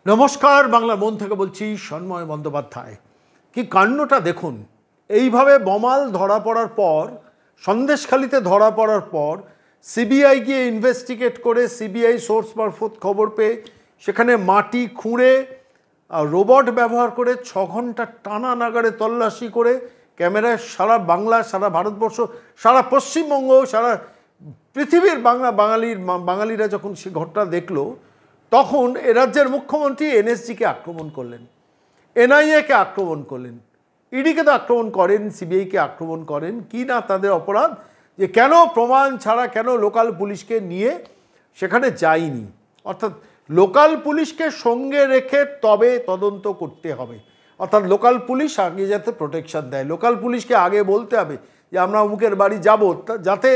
নমস্কার, বাংলার মন থেকে বলছি সন্ময় বন্দ্যোপাধ্যায়। কি কাণ্ডটা দেখুন, এইভাবে বমাল ধরা পড়ার পর, সন্দেশখালিতে ধরা পড়ার পর সিবিআই গিয়ে ইনভেস্টিগেট করে, সিবিআই সোর্স মারফত খবর পেয়ে সেখানে মাটি খুঁড়ে রোবট ব্যবহার করে 6 ঘন্টা টানা নাগাড়ে তল্লাশি করে ক্যামেরায় সারা বাংলা, সারা ভারতবর্ষ, সারা পশ্চিমবঙ্গ, সারা পৃথিবীর বাঙালিরা যখন সে ঘটনা দেখলো, তখন এ রাজ্যের মুখ্যমন্ত্রী এনএসজিকে আক্রমণ করলেন, এনআইএকে আক্রমণ করলেন, ইডিকে তো আক্রমণ করেন, সিবিআইকে আক্রমণ করেন। কি না তাদের অপরাধ যে কেন প্রমাণ ছাড়া কেন লোকাল পুলিশকে নিয়ে সেখানে যায়নি। অর্থাৎ লোকাল পুলিশকে সঙ্গে রেখে তবে তদন্ত করতে হবে। অর্থাৎ লোকাল পুলিশ আগে যাতে প্রোটেকশন দেয়, লোকাল পুলিশকে আগে বলতে হবে যে আমরা অমুকের বাড়ি যাব, যাতে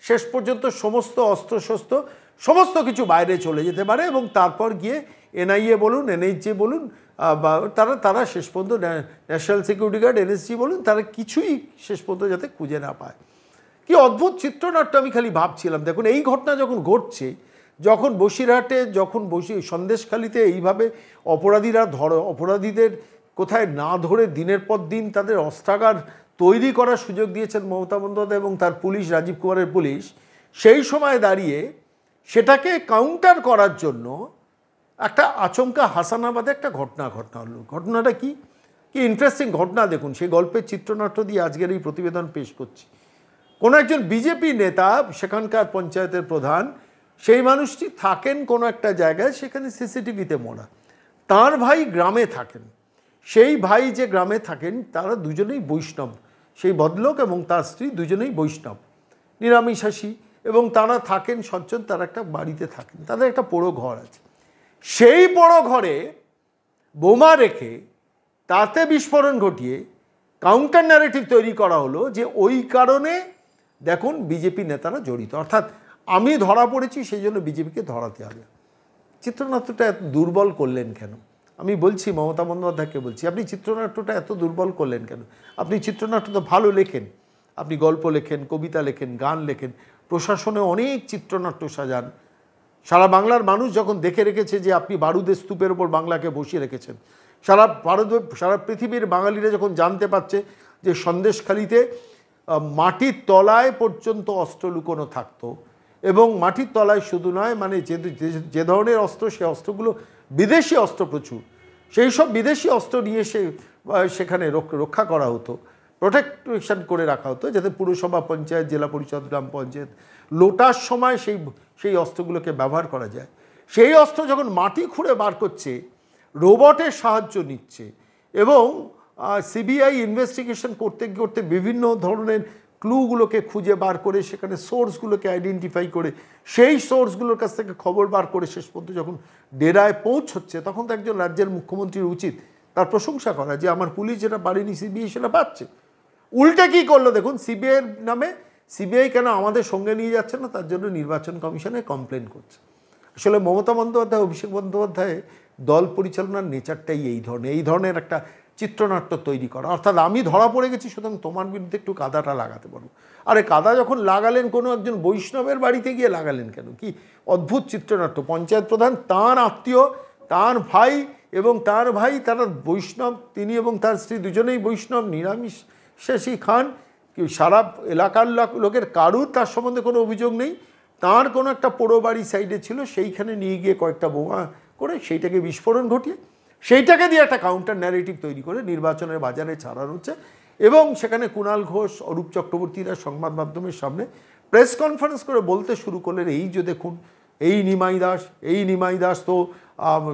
শেষ পর্যন্ত সমস্ত অস্ত্রশস্ত্র সমস্ত কিছু বাইরে চলে যেতে পারে এবং তারপর গিয়ে এনআইএ বলুন, এনএইচএ বলুন, বা তারা শেষ পর্যন্ত ন্যাশনাল সিকিউরিটি গার্ড, এনএসজি বলুন, তারা কিছুই শেষ পর্যন্ত যাতে খুঁজে না পায়। কি অদ্ভুত চিত্রনাট্য আমি খালি ভাবছিলাম। দেখুন, এই ঘটনা যখন ঘটছে, যখন বসিরহাটে, যখন সন্দেশখালিতে এইভাবে অপরাধীদের কোথায় না ধরে দিনের পর দিন তাদের অস্ত্রাগার তৈরি করার সুযোগ দিয়েছেন মমতা বন্দ্যোপাধ্যায় এবং তার পুলিশ, রাজীব কুমারের পুলিশ, সেই সময় দাঁড়িয়ে সেটাকে কাউন্টার করার জন্য একটা আচমকা হাসানাবাদে একটা ঘটনা হলো। ঘটনাটা কি ইন্টারেস্টিং ঘটনা দেখুন। সেই গল্পের চিত্রনাট্য দিয়ে আজকের এই প্রতিবেদন পেশ করছি। কোনো একজন বিজেপি নেতা, সেখানকার পঞ্চায়েতের প্রধান, সেই মানুষটি থাকেন কোনো একটা জায়গায়, সেখানে সিসিটিভিতে মোড়া। তার ভাই গ্রামে থাকেন। সেই ভাই যে গ্রামে থাকেন তারা দুজনেই বৈষ্ণব, সেই ভদ্রলোক এবং তার স্ত্রী দুজনেই বৈষ্ণব, নিরামিষাশী, এবং তারা থাকেন সজ্জন, তারা একটা বাড়িতে থাকেন, তাদের একটা পোড়ো ঘর আছে। সেই পোড়ো ঘরে বোমা রেখে তাতে বিস্ফোরণ ঘটিয়ে কাউন্টার ন্যারেটিভ তৈরি করা হলো যে ওই কারণে দেখুন বিজেপি নেতারা জড়িত, অর্থাৎ আমি ধরা পড়েছি সেই জন্য বিজেপিকে ধরাতে হবে। চিত্রনাট্যটা এত দুর্বল করলেন কেন? আমি বলছি, মমতা বন্দ্যোপাধ্যায়কে বলছি, আপনি চিত্রনাট্যটা এত দুর্বল করলেন কেন? আপনি চিত্রনাট্য তো ভালো লেখেন, আপনি গল্প লেখেন, কবিতা লেখেন, গান লেখেন, প্রশাসনে অনেক চিত্রনাট্য সাজান। সারা বাংলার মানুষ যখন দেখে রেখেছে যে আপনি বারুদের স্তূপের ওপর বাংলাকে বসিয়ে রেখেছেন, সারা পৃথিবীর বাঙালিরা যখন জানতে পারছে যে সন্দেশখালিতে মাটির তলায় পর্যন্ত অস্ত্র লুকোনো থাকতো, এবং মাটির তলায় শুধু নয়, মানে যে ধরনের অস্ত্র, সে অস্ত্রগুলো বিদেশি অস্ত্র প্রচুর, সেই সব বিদেশি অস্ত্র নিয়ে সেখানে রক্ষা করা হতো, প্রোটেকশন করে রাখা হতো, যাতে পুরসভা, পঞ্চায়েত, জেলা পরিষদ, গ্রাম পঞ্চায়েত লোটার সময় সেই অস্ত্রগুলোকে ব্যবহার করা যায়। সেই অস্ত্র যখন মাটি খুঁড়ে বার করছে, রোবটের সাহায্য নিচ্ছে, এবং সিবিআই ইনভেস্টিগেশন করতে করতে বিভিন্ন ধরনের ক্লুগুলোকে খুঁজে বার করে, সেখানে সোর্সগুলোকে আইডেন্টিফাই করে, সেই সোর্সগুলোর কাছ থেকে খবর বার করে শেষ পর্যন্ত যখন ডেরায় পৌঁছচ্ছে, তখন তো একজন রাজ্যের মুখ্যমন্ত্রীর উচিত তার প্রশংসা করা যে আমার পুলিশ যেটা পারেনি সিবিআই সেটা পাচ্ছে। উল্টে কী করলো দেখুন, সিবিআইয়ের নামে সিবিআই কেন আমাদের সঙ্গে নিয়ে যাচ্ছে না, তার জন্য নির্বাচন কমিশনে কমপ্লেন করছে। আসলে মমতা বন্দ্যোপাধ্যায়, অভিষেক বন্দ্যোপাধ্যায় দল পরিচালনার নেচারটাই এই ধরনের একটা চিত্রনাট্য তৈরি করা। অর্থাৎ আমি ধরা পড়ে গেছি, সুতরাং তোমার বিরুদ্ধে একটু কাদাটা লাগাতে পারবো। আরে কাদা যখন লাগালেন কোনো একজন বৈষ্ণবের বাড়িতে গিয়ে লাগালেন কেন? কি অদ্ভুত চিত্রনাট্য। পঞ্চায়েত প্রধান, তাঁর আত্মীয়, তাঁর ভাই এবং তার ভাই, তারা বৈষ্ণব, তিনি এবং তার স্ত্রী দুজনেই বৈষ্ণব, নিরামিষাশী খান, সারা এলাকার লোকের কারুর তার সম্বন্ধে কোনো অভিযোগ নেই। তার কোনো একটা পোড়ো বাড়ি সাইডে ছিল, সেইখানে নিয়ে গিয়ে কয়েকটা বোমা করে সেইটাকে বিস্ফোরণ ঘটিয়ে সেইটাকে দিয়ে একটা কাউন্টার ন্যারেটিভ তৈরি করে নির্বাচনের বাজারে ছাড়ানো হচ্ছে। এবং সেখানে কুণাল ঘোষ, অরূপ চক্রবর্তীরা সংবাদ মাধ্যমের সামনে প্রেস কনফারেন্স করে বলতে শুরু করলেন, এই যে দেখুন এই নিমাই দাস তো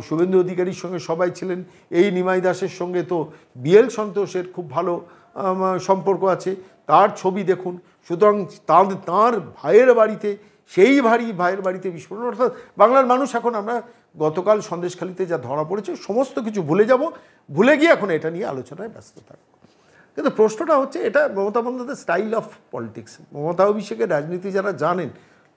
শুভেন্দু অধিকারীর সঙ্গে সবাই ছিলেন, এই নিমাই দাসের সঙ্গে তো বিএল সন্তোষের খুব ভালো সম্পর্ক আছে, তার ছবি দেখুন, সুতরাং তাঁর ভাইয়ের বাড়িতে, সেই ভাইয়ের বাড়িতে বিস্ফোরণ। অর্থাৎ বাংলার মানুষ এখন, আমরা গতকাল সন্দেশখালিতে যা ধরা পড়েছে সমস্ত কিছু ভুলে গিয়ে এখন এটা নিয়ে আলোচনায় ব্যস্ত থাকবো। কিন্তু প্রশ্নটা হচ্ছে, এটা মমতা বন্দ্যোপাধ্যায়ের স্টাইল অফ পলিটিক্স। মমতা অভিষেকের রাজনীতি যারা জানেন,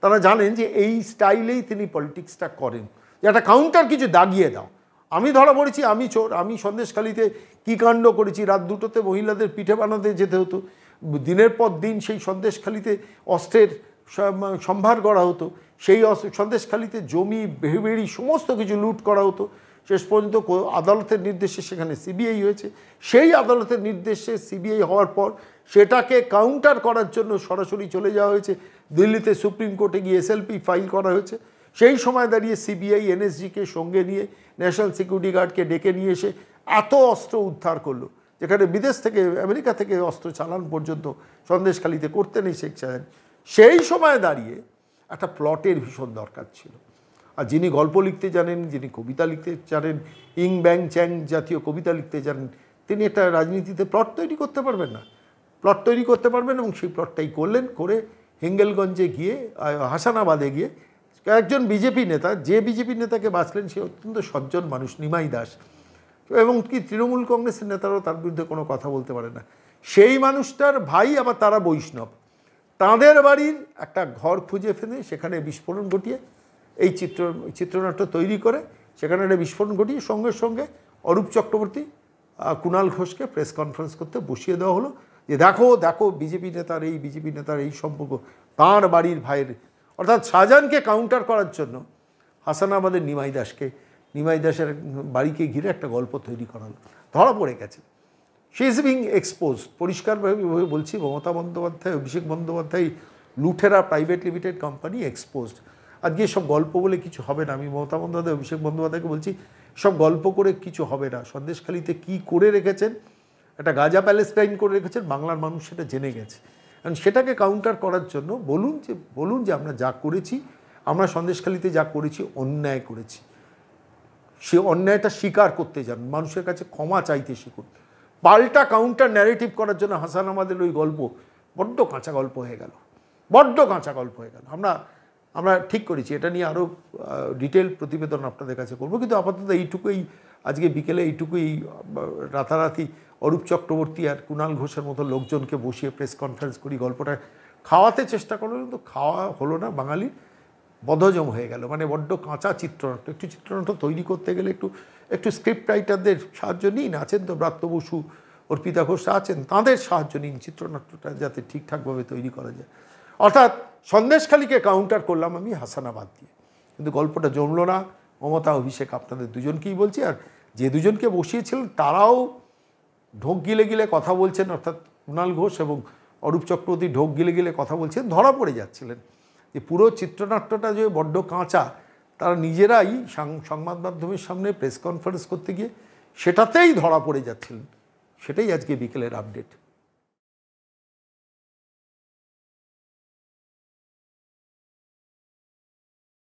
তারা জানেন যে এই স্টাইলেই তিনি পলিটিক্সটা করেন, যে একটা কাউন্টার কিছু দাগিয়ে দাও। আমি ধরা পড়েছি, আমি চোর, আমি সন্দেশখালিতে কী কাণ্ড করেছি, রাত 2টোতে মহিলাদের পিঠে বানাতে যেতে হতো, দিনের পর দিন সেই সন্দেশখালিতে অস্ত্রের সম্ভার করা হতো, সেই সন্দেশখালিতে জমি, বেড়ি সমস্ত কিছু লুট করা হতো, শেষ পর্যন্ত আদালতের নির্দেশে সেখানে সিবিআই হয়েছে। সেই আদালতের নির্দেশে সিবিআই হওয়ার পর সেটাকে কাউন্টার করার জন্য সরাসরি চলে যাওয়া হয়েছে দিল্লিতে, সুপ্রিম কোর্টে গিয়ে এসএলপি ফাইল করা হয়েছে। সেই সময় দাঁড়িয়ে সিবিআই এনএসজিকে সঙ্গে নিয়ে ন্যাশনাল সিকিউরিটি গার্ডকে ডেকে নিয়ে এসে এত অস্ত্র উদ্ধার করলো, যেখানে বিদেশ থেকে, আমেরিকা থেকে অস্ত্র চালান পর্যন্ত সন্দেশখালিতে করতেন এই শেখ শাহজাহান। সেই সময় দাঁড়িয়ে একটা প্লটের ভীষণ দরকার ছিল। আর যিনি গল্প লিখতে জানেন, যিনি কবিতা লিখতে জানেন, ইং ব্যাং চ্যাং জাতীয় কবিতা লিখতে জানেন, তিনি একটা রাজনীতিতে প্লট তৈরি করতে পারবেন না? প্লট তৈরি করতে পারবেন, এবং সেই প্লটটাই করলেন। করে হিঙ্গেলগঞ্জে গিয়ে, হাসানাবাদে গিয়ে একজন বিজেপি নেতা, যে বিজেপি নেতাকে বাঁচলেন সে অত্যন্ত সজ্জন মানুষ, নিমাই দাস, এবং কি তৃণমূল কংগ্রেসের নেতারাও তার বিরুদ্ধে কোনো কথা বলতে পারে না। সেই মানুষটার ভাই, আবার তারা বৈষ্ণব, তাঁদের বাড়ির একটা ঘর খুঁজে ফেলে সেখানে বিস্ফোরণ ঘটিয়ে এই চিত্রনাট্য তৈরি করে সেখানে একটা বিস্ফোরণ ঘটিয়ে সঙ্গে সঙ্গে অরূপ চক্রবর্তী, কুণাল ঘোষকে প্রেস কনফারেন্স করতে বসিয়ে দেওয়া হলো যে দেখো দেখো বিজেপি নেতার এই সম্পর্ক তাঁর বাড়ির ভাইয়ের। অর্থাৎ শাহজাহানকে কাউন্টার করার জন্য হাসানাবাদের নিমাই দাসের বাড়িকে ঘিরে একটা গল্প তৈরি করা হলো। ধরা পড়ে গেছে, শি ইজ বিং এক্সপোজ। পরিষ্কারভাবে বলছি, মমতা বন্দ্যোপাধ্যায়, অভিষেক বন্দ্যোপাধ্যায়, লুঠেরা প্রাইভেট লিমিটেড কোম্পানি এক্সপোজড। আজকে সব গল্প বলে কিছু হবে না। আমি মমতা বন্দ্যোপাধ্যায়, অভিষেক বন্দ্যোপাধ্যায়কে বলছি, সব গল্প করে কিছু হবে না। সন্দেশখালিতে কি করে রেখেছেন, একটা গাজা প্যালেস্টাইন করে রেখেছেন, বাংলার মানুষ সেটা জেনে গেছে। কারণ সেটাকে কাউন্টার করার জন্য বলুন যে আমরা যা করেছি, আমরা সন্দেশখালিতে যা করেছি অন্যায় করেছি, সে অন্যায়টা স্বীকার করতে যান, মানুষের কাছে ক্ষমা চাইতে শিখুন। পাল্টা কাউন্টার ন্যারেটিভ করার জন্য হাসানাবাদের ওই গল্প বড্ড কাঁচা গল্প হয়ে গেল। আমরা ঠিক করেছি এটা নিয়ে আরও ডিটেল প্রতিবেদন আপনাদের কাছে করবো, কিন্তু আপাতত এইটুকুই, আজকে বিকেলে এইটুকুই। রাতারাতি অরূপ চক্রবর্তী আর কুণাল ঘোষের মতো লোকজনকে বসিয়ে প্রেস কনফারেন্স করি গল্পটা খাওয়াতে চেষ্টা করলো, কিন্তু খাওয়া হলো না। বাঙালির বদহজম হয়ে গেল। মানে বড্ড কাঁচা চিত্রনাট্য। একটু চিত্রনাট্য তৈরি করতে গেলে একটু স্ক্রিপ্ট রাইটারদের সাহায্য নিন। আছেন তো ব্রাত্য বসু, অর্পিতা ঘোষ আছেন, তাঁদের সাহায্য নিন চিত্রনাট্যটা যাতে ঠিকঠাকভাবে তৈরি করা যায়। অর্থাৎ সন্দেশখালিকে কাউন্টার করলাম আমি হাসানাবাদ দিয়ে, কিন্তু গল্পটা জমলো না। মমতা, অভিষেক, আপনাদের দুজনকেই বলছি। আর যে দুজনকে বসিয়েছিলেন তারাও ঢোক গিলে গিলে কথা বলছেন, অর্থাৎ কুণাল ঘোষ এবং অরূপ চক্রবর্তী ঢোক গিলে গিলে কথা বলছেন, ধরা পড়ে যাচ্ছিলেন যে পুরো চিত্রনাট্যটা যে বড্ড কাঁচা। তারা নিজেরাই সংবাদ মাধ্যমের সামনে প্রেস কনফারেন্স করতে গিয়ে সেটাতেই ধরা পড়ে যাচ্ছিলেন। সেটাই আজকে বিকেলের আপডেট।